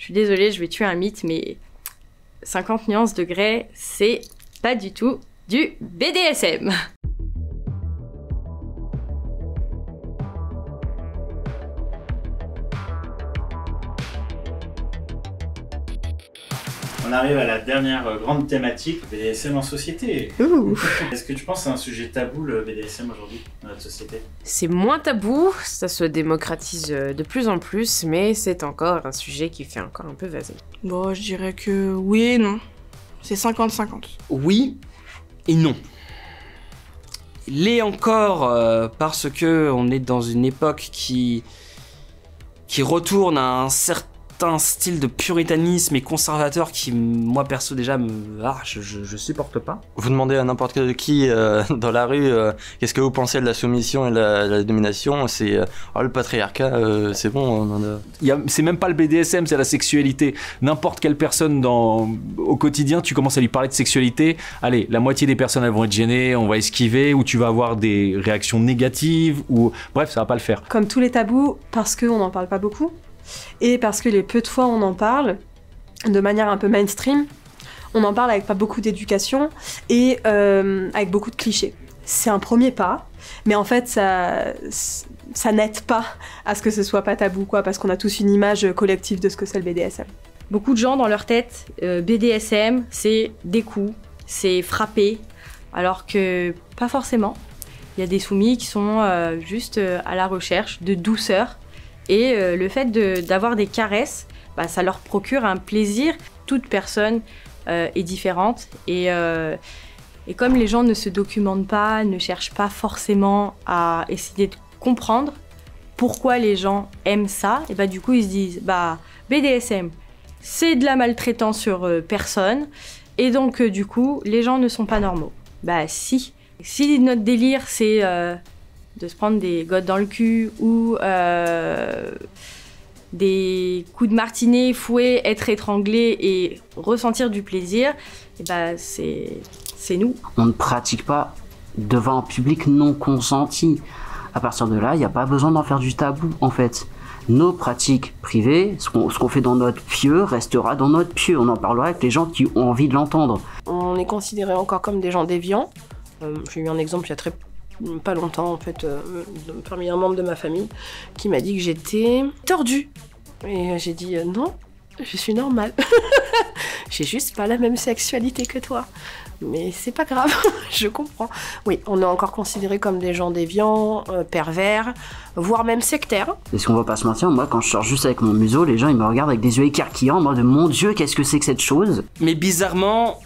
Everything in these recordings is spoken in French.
Je suis désolée, je vais tuer un mythe, mais 50 nuances de Grey, c'est pas du tout du BDSM. On arrive à la dernière grande thématique, le BDSM en société. Est-ce que tu penses que c'est un sujet tabou, le BDSM, aujourd'hui, dans notre société? C'est moins tabou, ça se démocratise de plus en plus, mais c'est encore un sujet qui fait encore un peu vaser. Bon, je dirais que oui et non. C'est 50-50. Oui et non. L'est encore parce que on est dans une époque qui retourne à un certain style de puritanisme et conservateur qui, moi perso déjà, je supporte pas. Vous demandez à n'importe qui dans la rue qu'est-ce que vous pensez de la soumission et de la domination, c'est le patriarcat, c'est bon, on en a... C'est même pas le BDSM, c'est la sexualité. N'importe quelle personne au quotidien, tu commences à lui parler de sexualité, allez, la moitié des personnes elles vont être gênées, on va esquiver, ou tu vas avoir des réactions négatives, ou bref, ça va pas le faire. Comme tous les tabous, parce qu'on n'en parle pas beaucoup, et parce que les peu de fois on en parle, de manière un peu mainstream, on en parle avec pas beaucoup d'éducation et avec beaucoup de clichés. C'est un premier pas, mais en fait ça n'aide pas à ce que ce soit pas tabou, quoi, parce qu'on a tous une image collective de ce que c'est le BDSM. Beaucoup de gens dans leur tête, BDSM, c'est des coups, c'est frapper, alors que pas forcément. Il y a des soumis qui sont juste à la recherche de douceur. Et le fait d'avoir des caresses, ça leur procure un plaisir. Toute personne est différente. Et comme les gens ne se documentent pas, ne cherchent pas forcément à essayer de comprendre pourquoi les gens aiment ça, et du coup ils se disent BDSM, c'est de la maltraitance sur personne. Et donc du coup, les gens ne sont pas normaux. Si. Si notre délire c'est... de se prendre des gottes dans le cul ou des coups de martinet, fouet, être étranglé et ressentir du plaisir, c'est nous. On ne pratique pas devant un public non consenti. À partir de là, il n'y a pas besoin d'en faire du tabou, en fait. Nos pratiques privées, ce qu'on fait dans notre pieu, restera dans notre pieu. On en parlera avec les gens qui ont envie de l'entendre. On est considérés encore comme des gens déviants. J'ai eu un exemple il y a pas longtemps, en fait, parmi un membre de ma famille qui m'a dit que j'étais tordue. Et j'ai dit non, je suis normale. J'ai juste pas la même sexualité que toi. Mais c'est pas grave, je comprends. Oui, on est encore considérés comme des gens déviants, pervers, voire même sectaires. Est-ce qu'on va pas se mentir, moi quand je sors juste avec mon museau, les gens ils me regardent avec des yeux écarquillants en mode mon Dieu, qu'est-ce que c'est que cette chose? Mais bizarrement,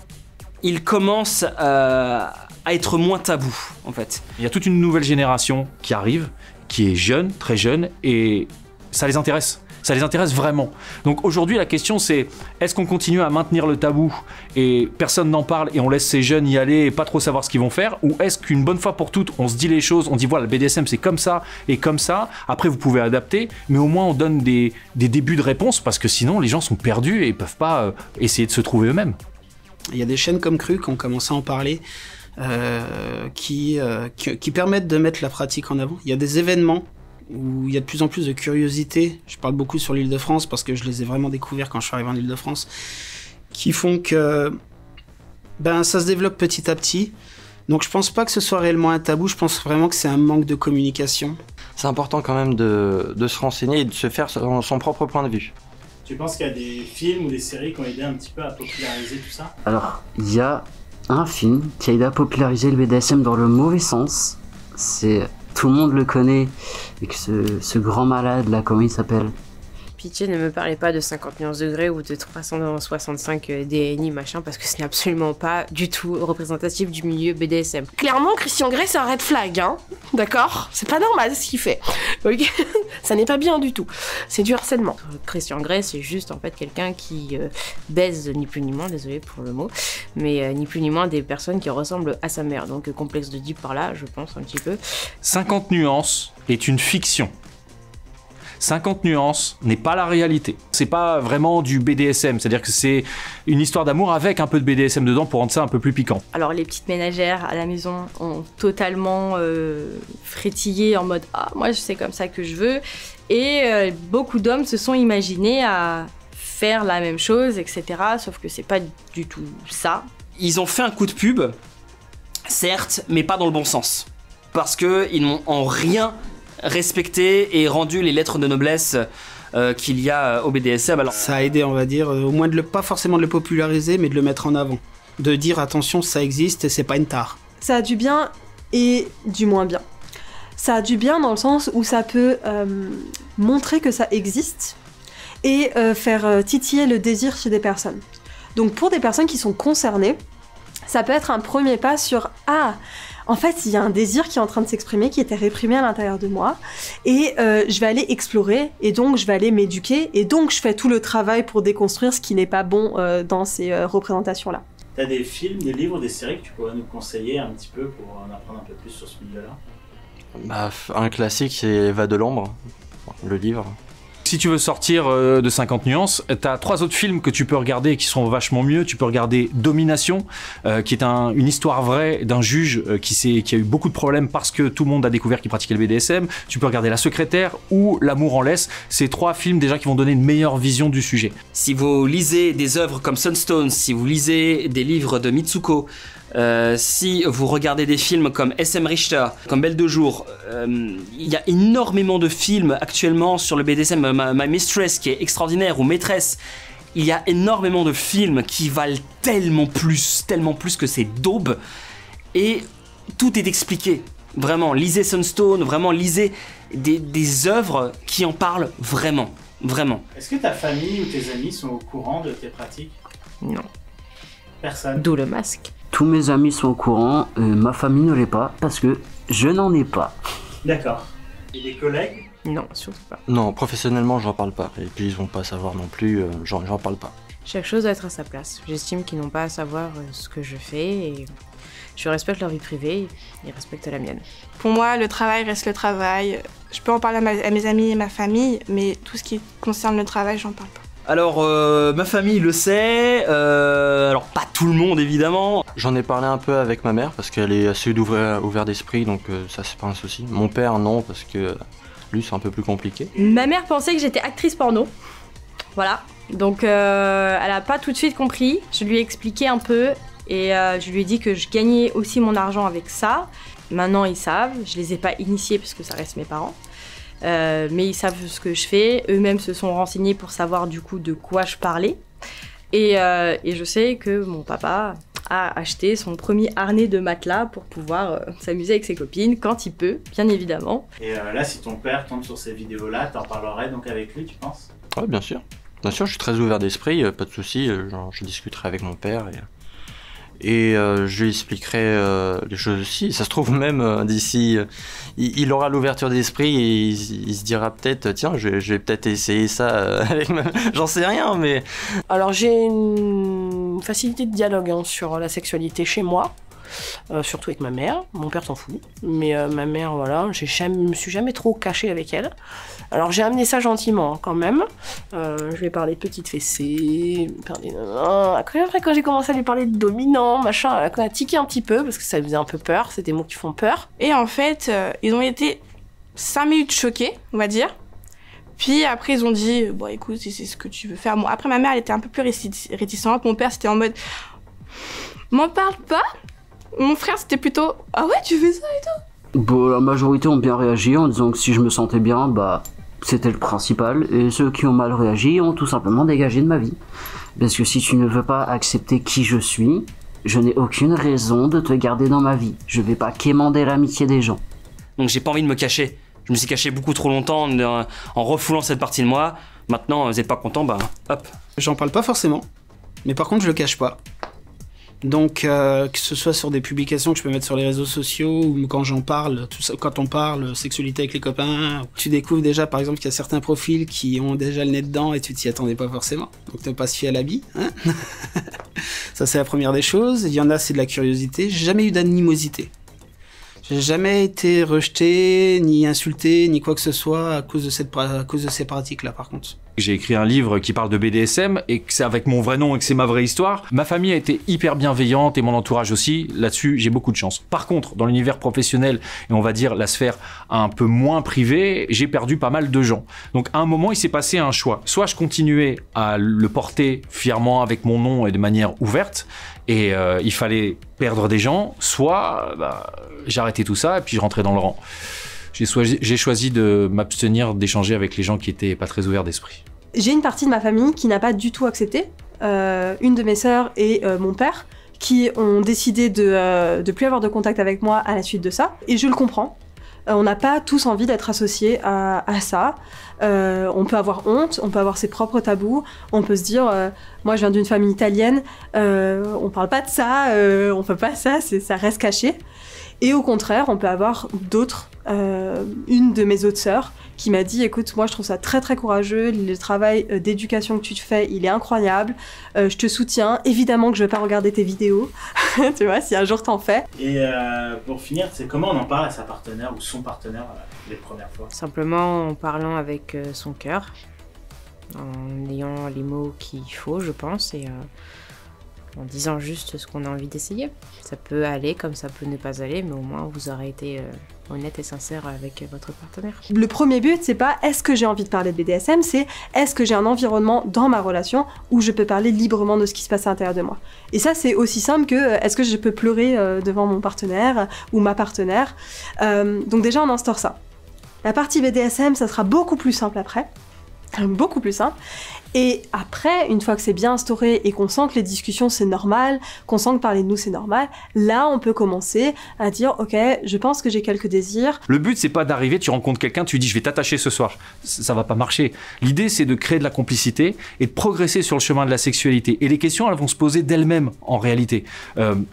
il commence à être moins tabou, en fait. Il y a toute une nouvelle génération qui arrive, qui est jeune, très jeune, et ça les intéresse. Ça les intéresse vraiment. Donc aujourd'hui, la question c'est, est-ce qu'on continue à maintenir le tabou et personne n'en parle et on laisse ces jeunes y aller et pas trop savoir ce qu'ils vont faire? Ou est-ce qu'une bonne fois pour toutes, on se dit les choses, on dit voilà, le BDSM c'est comme ça et comme ça, après vous pouvez adapter, mais au moins on donne des débuts de réponse parce que sinon les gens sont perdus et peuvent pas essayer de se trouver eux-mêmes. Il y a des chaînes comme Cru qui ont commencé à en parler, qui permettent de mettre la pratique en avant. Il y a des événements où il y a de plus en plus de curiosité. Je parle beaucoup sur l'Île-de-France parce que je les ai vraiment découverts quand je suis arrivé en Île-de-France, qui font que ça se développe petit à petit. Donc je pense pas que ce soit réellement un tabou, je pense vraiment que c'est un manque de communication. C'est important quand même de se renseigner et de se faire son propre point de vue. Tu penses qu'il y a des films ou des séries qui ont aidé un petit peu à populariser tout ça? Alors, il y a un film qui a aidé à populariser le BDSM dans le mauvais sens. C'est... Tout le monde le connaît, avec ce grand malade là, comment il s'appelle? Pitié, ne me parlez pas de 50 nuances de Grey ou de 365 DNI machin, parce que ce n'est absolument pas du tout représentatif du milieu BDSM. Clairement, Christian Grey, c'est un red flag, hein. D'accord? C'est pas normal ce qu'il fait. Ok. Ça n'est pas bien du tout. C'est du harcèlement. Christian Grey, c'est juste en fait quelqu'un qui baise ni plus ni moins, désolé pour le mot, mais ni plus ni moins des personnes qui ressemblent à sa mère. Donc complexe de Deep par là, je pense un petit peu. 50 nuances est une fiction. 50 nuances n'est pas la réalité. C'est pas vraiment du BDSM, c'est-à-dire que c'est une histoire d'amour avec un peu de BDSM dedans pour rendre ça un peu plus piquant. Alors les petites ménagères à la maison ont totalement frétillé en mode « Ah, moi c'est comme ça que je veux » et beaucoup d'hommes se sont imaginés à faire la même chose, etc. Sauf que c'est pas du tout ça. Ils ont fait un coup de pub, certes, mais pas dans le bon sens. Parce qu'ils n'ont en rien respecté et rendu les lettres de noblesse qu'il y a au BDSM. Alors, ça a aidé, on va dire, au moins pas forcément de le populariser, mais de le mettre en avant. De dire attention, ça existe et c'est pas une tare. Ça a du bien et du moins bien. Ça a du bien dans le sens où ça peut montrer que ça existe et faire titiller le désir chez des personnes. Donc pour des personnes qui sont concernées, ça peut être un premier pas sur « Ah, en fait, il y a un désir qui est en train de s'exprimer, qui était réprimé à l'intérieur de moi, et je vais aller explorer, et donc je vais aller m'éduquer, et donc je fais tout le travail pour déconstruire ce qui n'est pas bon dans ces représentations-là. » T'as des films, des livres, des séries que tu pourrais nous conseiller un petit peu pour en apprendre un peu plus sur ce milieu-là? Bah, un classique, c'est Eva de l'ombre, le livre. Si tu veux sortir de 50 nuances, t'as 3 autres films que tu peux regarder qui sont vachement mieux. Tu peux regarder Domination, qui est une histoire vraie d'un juge qui a eu beaucoup de problèmes parce que tout le monde a découvert qu'il pratiquait le BDSM. Tu peux regarder La Secrétaire ou L'amour en laisse. C'est 3 films déjà qui vont donner une meilleure vision du sujet. si vous lisez des œuvres comme Sunstone, si vous lisez des livres de Mitsuko, si vous regardez des films comme SM Richter, comme Belle de Jour, il y a énormément de films actuellement sur le BDSM, My Mistress qui est extraordinaire, ou Maîtresse. Il y a énormément de films qui valent tellement plus que c'est daube, et tout est expliqué. Vraiment, lisez Sunstone, vraiment lisez des œuvres qui en parlent vraiment. Vraiment. Est-ce que ta famille ou tes amis sont au courant de tes pratiques? Non. Personne. D'où le masque. Tous mes amis sont au courant, ma famille ne l'est pas parce que je n'en ai pas. D'accord. Et des collègues? Non, surtout pas. Non, professionnellement, j'en parle pas. Et puis, ils vont pas savoir non plus, j'en parle pas. Chaque chose doit être à sa place. J'estime qu'ils n'ont pas à savoir ce que je fais et je respecte leur vie privée, ils respectent la mienne. Pour moi, le travail reste le travail. Je peux en parler à mes amis et ma famille, mais tout ce qui concerne le travail, j'en parle pas. Alors, ma famille le sait, alors pas tout le monde évidemment. J'en ai parlé un peu avec ma mère parce qu'elle est assez ouverte d'esprit, donc ça c'est pas un souci. Mon père non, parce que lui c'est un peu plus compliqué. Ma mère pensait que j'étais actrice porno. Voilà. Donc elle a pas tout de suite compris. Je lui ai expliqué un peu et je lui ai dit que je gagnais aussi mon argent avec ça. Maintenant ils savent. Je les ai pas initiés parce que ça reste mes parents. Mais ils savent ce que je fais. Eux-mêmes se sont renseignés pour savoir du coup de quoi je parlais. Et je sais que mon papa a acheté son premier harnais de matelas pour pouvoir s'amuser avec ses copines quand il peut, bien évidemment. Et là, si ton père tombe sur ces vidéos-là, t'en parlerais donc avec lui, tu penses? Ouais, bien sûr. Bien sûr, je suis très ouvert d'esprit, pas de souci. Je discuterai avec mon père et je lui expliquerai les choses aussi. Ça se trouve même d'ici, il aura l'ouverture d'esprit et il se dira peut-être, tiens, je vais peut-être essayer ça avec ma... J'en sais rien, mais... Alors j'ai une facilité de dialogue sur la sexualité chez moi. Surtout avec ma mère, mon père s'en fout, mais ma mère, voilà, je me suis jamais trop cachée avec elle. Alors j'ai amené ça gentiment quand même, je lui ai parlé de petites fessées, après quand j'ai commencé à lui parler de dominant, machin, elle a tiqué un petit peu parce que ça lui faisait un peu peur, c'est des mots qui font peur. Et en fait, ils ont été 5 minutes choqués, on va dire. Puis après ils ont dit, bon écoute, si c'est ce que tu veux faire. Bon, après ma mère elle était un peu plus réticente, mon père c'était en mode, m'en parle pas. Mon frère, c'était plutôt « Ah ouais, tu fais ça et tout ?» Bon, la majorité ont bien réagi en disant que si je me sentais bien, bah, c'était le principal. Et ceux qui ont mal réagi ont tout simplement dégagé de ma vie. Parce que si tu ne veux pas accepter qui je suis, je n'ai aucune raison de te garder dans ma vie. Je vais pas quémander l'amitié des gens. Donc j'ai pas envie de me cacher. Je me suis caché beaucoup trop longtemps en refoulant cette partie de moi. Maintenant, vous êtes pas content, bah hop. J'en parle pas forcément, mais par contre je le cache pas. Donc que ce soit sur des publications que je peux mettre sur les réseaux sociaux ou quand j'en parle, tout ça, quand on parle sexualité avec les copains, tu découvres déjà par exemple qu'il y a certains profils qui ont déjà le nez dedans et tu t'y attendais pas forcément. Donc ne pas se fier à l'habit, hein. Ça c'est la première des choses. Il y en a, c'est de la curiosité. J'ai jamais eu d'animosité. J'ai jamais été rejeté, ni insulté, ni quoi que ce soit à cause de ces pratiques-là par contre. J'ai écrit un livre qui parle de BDSM et que c'est avec mon vrai nom et que c'est ma vraie histoire. Ma famille a été hyper bienveillante et mon entourage aussi. Là-dessus, j'ai beaucoup de chance. Par contre, dans l'univers professionnel et on va dire la sphère un peu moins privée, j'ai perdu pas mal de gens. Donc à un moment, il s'est passé un choix. Soit je continuais à le porter fièrement avec mon nom et de manière ouverte et il fallait perdre des gens, soit j'arrêtais tout ça et puis je rentrais dans le rang. J'ai choisi de m'abstenir d'échanger avec les gens qui étaient pas très ouverts d'esprit. J'ai une partie de ma famille qui n'a pas du tout accepté. Une de mes sœurs et mon père qui ont décidé de plus avoir de contact avec moi à la suite de ça. Et je le comprends. On n'a pas tous envie d'être associés à ça. On peut avoir honte, on peut avoir ses propres tabous. On peut se dire, moi je viens d'une famille italienne, on parle pas de ça, on fait pas ça, ça reste caché. Et au contraire, on peut avoir d'autres. Une de mes autres sœurs qui m'a dit, écoute, moi je trouve ça très très courageux, le travail d'éducation que tu te fais, il est incroyable, je te soutiens, évidemment que je vais pas regarder tes vidéos, tu vois, si un jour t'en fais. Et pour finir, c'est comment on en parle à sa partenaire ou son partenaire les premières fois? Simplement en parlant avec son cœur, en ayant les mots qu'il faut, je pense, et en disant juste ce qu'on a envie d'essayer. Ça peut aller comme ça peut ne pas aller, mais au moins vous aurez été honnête et sincère avec votre partenaire. Le premier but, c'est pas est-ce que j'ai envie de parler de BDSM, c'est est-ce que j'ai un environnement dans ma relation où je peux parler librement de ce qui se passe à l'intérieur de moi. Et ça, c'est aussi simple que est-ce que je peux pleurer devant mon partenaire ou ma partenaire. Donc déjà, on instaure ça. La partie BDSM, ça sera beaucoup plus simple après. Beaucoup plus simple. Et après, une fois que c'est bien instauré et qu'on sent que les discussions c'est normal, qu'on sent que parler de nous c'est normal, là on peut commencer à dire ok, je pense que j'ai quelques désirs. Le but c'est pas d'arriver, tu rencontres quelqu'un, tu lui dis je vais t'attacher ce soir. Ça va pas marcher. L'idée c'est de créer de la complicité et de progresser sur le chemin de la sexualité. Et les questions elles vont se poser d'elles-mêmes en réalité.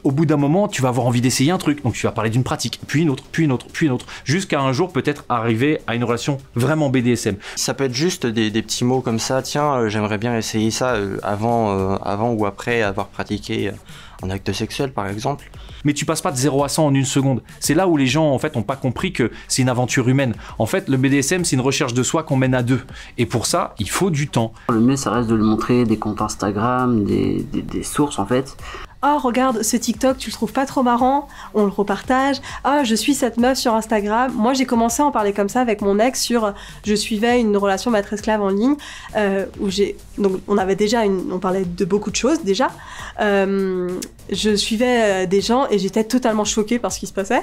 Au bout d'un moment, tu vas avoir envie d'essayer un truc, donc tu vas parler d'une pratique, puis une autre, puis une autre, puis une autre, jusqu'à un jour peut-être arriver à une relation vraiment BDSM. Ça peut être juste des petits mots comme ça, tiens, j'aimerais bien essayer ça avant ou après avoir pratiqué un acte sexuel par exemple. Mais tu passes pas de 0 à 100 en une seconde. C'est là où les gens en fait ont pas compris que c'est une aventure humaine. En fait, le BDSM c'est une recherche de soi qu'on mène à deux. Et pour ça, il faut du temps. Le mieux ça reste de le montrer, des comptes Instagram, des sources en fait. Oh, regarde, ce TikTok, tu le trouves pas trop marrant? On le repartage. Ah, je suis cette meuf sur Instagram. Moi, j'ai commencé à en parler comme ça avec mon ex sur... Je suivais une relation maître-esclave en ligne où j'ai... Donc, on avait déjà on parlait de beaucoup de choses, déjà. Je suivais des gens et j'étais totalement choquée par ce qui se passait.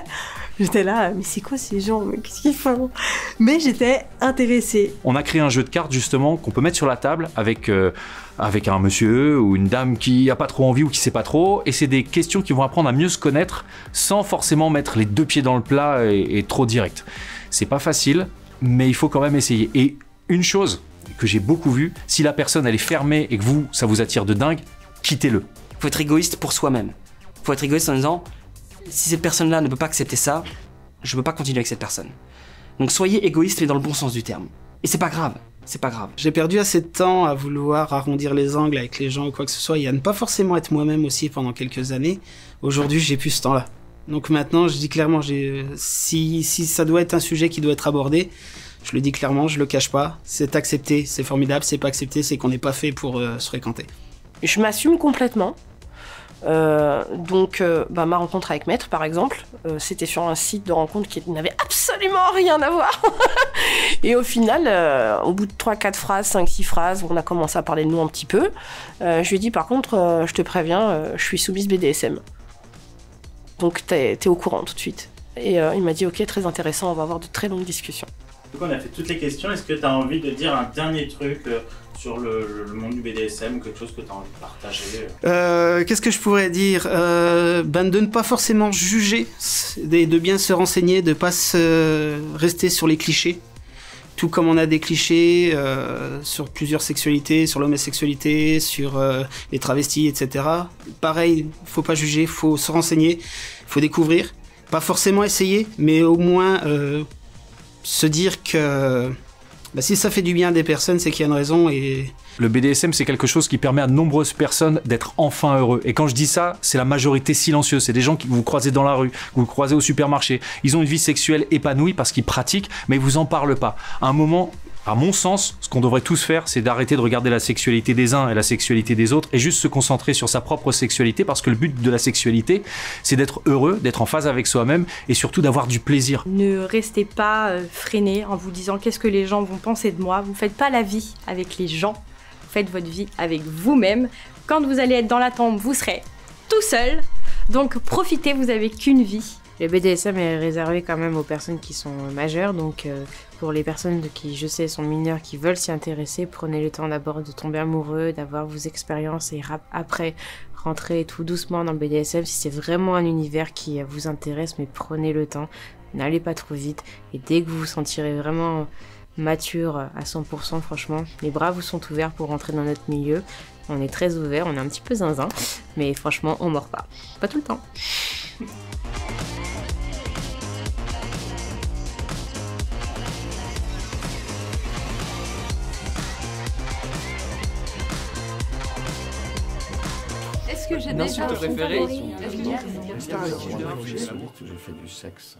J'étais là, mais c'est quoi ces gens? Mais qu'est-ce qu'ils font? Mais j'étais intéressée. On a créé un jeu de cartes, justement, qu'on peut mettre sur la table avec un monsieur ou une dame qui a pas trop envie ou qui sait pas trop, et c'est des questions qui vont apprendre à mieux se connaître sans forcément mettre les deux pieds dans le plat et trop direct. C'est pas facile, mais il faut quand même essayer. Et une chose que j'ai beaucoup vue, si la personne elle est fermée et que ça vous attire de dingue, quittez-le. Faut être égoïste pour soi-même. Faut être égoïste en disant, si cette personne-là ne peut pas accepter ça, je peux pas continuer avec cette personne. Donc soyez égoïste mais dans le bon sens du terme. Et c'est pas grave. C'est pas grave. J'ai perdu assez de temps à vouloir arrondir les angles avec les gens ou quoi que ce soit et à ne pas forcément être moi-même aussi pendant quelques années. Aujourd'hui, j'ai plus ce temps-là. Donc maintenant, je dis clairement, si ça doit être un sujet qui doit être abordé, je le dis clairement, je le cache pas. C'est accepté, c'est formidable. C'est pas accepté, c'est qu'on n'est pas fait pour se fréquenter. Je m'assume complètement. Ma rencontre avec Maître par exemple, c'était sur un site de rencontre qui n'avait absolument rien à voir. Et au final, au bout de 3-4 phrases, 5-6 phrases, on a commencé à parler de nous un petit peu. Je lui ai dit par contre, je te préviens, je suis soumise BDSM. Donc t'es au courant tout de suite. Et il m'a dit ok, très intéressant, on va avoir de très longues discussions. Donc on a fait toutes les questions, est-ce que tu as envie de dire un dernier truc sur le monde du BDSM, quelque chose que tu as envie de partager? Qu'est-ce que je pourrais dire? De ne pas forcément juger, de bien se renseigner, de ne pas rester sur les clichés. Tout comme on a des clichés sur plusieurs sexualités, sur l'homosexualité, sur les travestis, etc. Pareil, faut pas juger, faut se renseigner, faut découvrir. Pas forcément essayer, mais au moins se dire que si ça fait du bien à des personnes, c'est qu'il y a une raison. Et le BDSM, c'est quelque chose qui permet à de nombreuses personnes d'être enfin heureux. Et quand je dis ça, c'est la majorité silencieuse. C'est des gens que vous croisez dans la rue, que vous croisez au supermarché. Ils ont une vie sexuelle épanouie parce qu'ils pratiquent, mais ils vous en parlent pas. À un moment, À mon sens, ce qu'on devrait tous faire, c'est d'arrêter de regarder la sexualité des uns et la sexualité des autres et juste se concentrer sur sa propre sexualité, parce que le but de la sexualité, c'est d'être heureux, d'être en phase avec soi-même et surtout d'avoir du plaisir. Ne restez pas freiné en vous disant qu'est-ce que les gens vont penser de moi. Vous faites pas la vie avec les gens, vous faites votre vie avec vous-même. Quand vous allez être dans la tombe, vous serez tout seul. Donc profitez, vous avez qu'une vie. Le BDSM est réservé quand même aux personnes qui sont majeures, donc pour les personnes qui, je sais, sont mineures, qui veulent s'y intéresser, prenez le temps d'abord de tomber amoureux, d'avoir vos expériences et après rentrer tout doucement dans le BDSM si c'est vraiment un univers qui vous intéresse, mais prenez le temps, n'allez pas trop vite et dès que vous vous sentirez vraiment mature à 100%, franchement, les bras vous sont ouverts pour rentrer dans notre milieu. On est très ouvert, on est un petit peu zinzin, mais franchement, on mord pas. Pas tout le temps. Est-ce que j'ai Bien sûr, déjà préféré. J'ai fait du sexe.